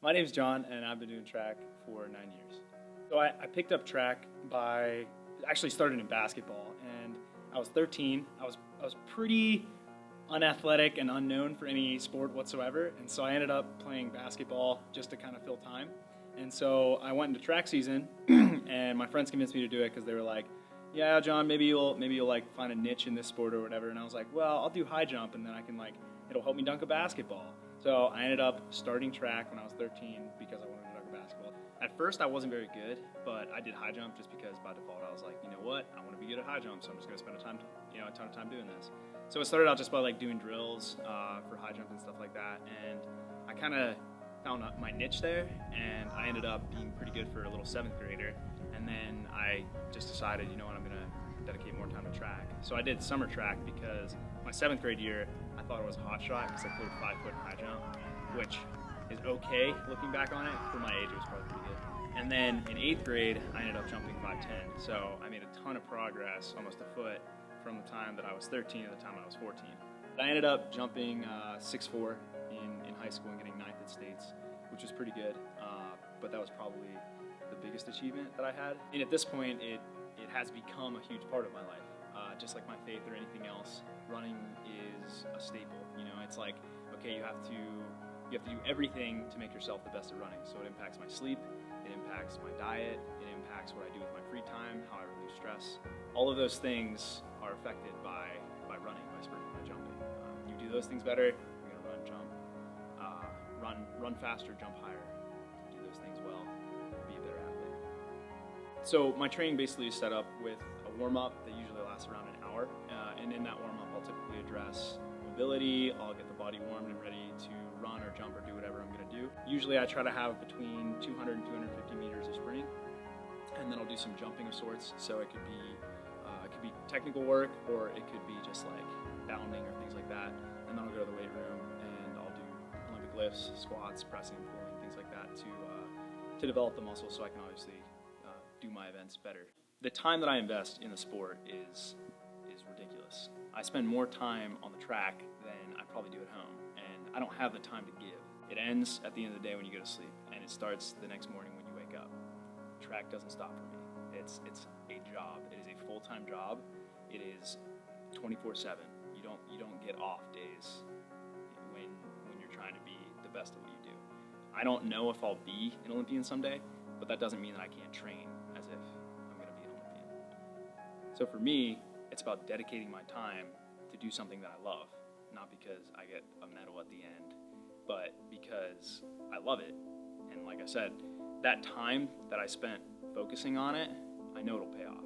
My name's John, and I've been doing track for 9 years. So I picked up track by actually started in basketball, and I was 13. I was pretty unathletic and unknown for any sport whatsoever, and so I ended up playing basketball just to kind of fill time. And so I went into track season, and my friends convinced me to do it because they were like, "Yeah, John, maybe you'll like find a niche in this sport or whatever." And I was like, "Well, I'll do high jump, and then I can it'll help me dunk a basketball." So I ended up starting track when I was 13 because I wanted to dunk a basketball. At first, I wasn't very good, but I did high jump just because by default I was like, you know what, I want to be good at high jump, so I'm just going to spend a ton of time doing this. So it started out just by doing drills for high jump and stuff like that, and I kind of found my niche there, and I ended up being pretty good for a little 7th grader. And then I just decided, you know what, I'm going to dedicate more time to track. So I did summer track because my 7th grade year, I thought it was a hot shot because I cleared 5 foot in high jump, which is okay looking back on it. For my age, it was probably pretty good. And then in 8th grade, I ended up jumping 5'10". So I made a ton of progress, almost a foot, from the time that I was 13 to the time I was 14. I ended up jumping 6'4" in high school and getting 9th at states, which was pretty good. But that was probably the biggest achievement that I had. And at this point, it has become a huge part of my life. Just like my faith or anything else, running is a staple. You know, it's like, okay, you have to do everything to make yourself the best at running. So it impacts my sleep, it impacts my diet, it impacts what I do with my free time, how I relieve stress. All of those things are affected by running, by sprinting, by jumping. You do those things better, you're gonna run, jump, run faster, jump higher. Do those things well, be a better athlete. So my training basically is set up with a warm-up that usually lasts around an hour, and in that warm-up I'll typically address mobility, I'll get the body warmed and ready to run or jump or do whatever I'm going to do. Usually I try to have between 200 and 250 meters of sprinting, and then I'll do some jumping of sorts, so it could be technical work, or it could be just like bounding or things like that, and then I'll go to the weight room and I'll do Olympic lifts, squats, pressing, pulling, things like that to develop the muscle so I can obviously do my events better. The time that I invest in the sport is ridiculous. I spend more time on the track than I probably do at home, and I don't have the time to give. It ends at the end of the day when you go to sleep, and it starts the next morning when you wake up. Track doesn't stop for me. It's a job. It is a full-time job. It is 24/7. You don't get off days when you're trying to be the best at what you do. I don't know if I'll be an Olympian someday, but that doesn't mean that I can't train as if I'm going to be an Olympian. So for me, it's about dedicating my time to do something that I love, not because I get a medal at the end, but because I love it. And like I said, that time that I spent focusing on it, I know it'll pay off.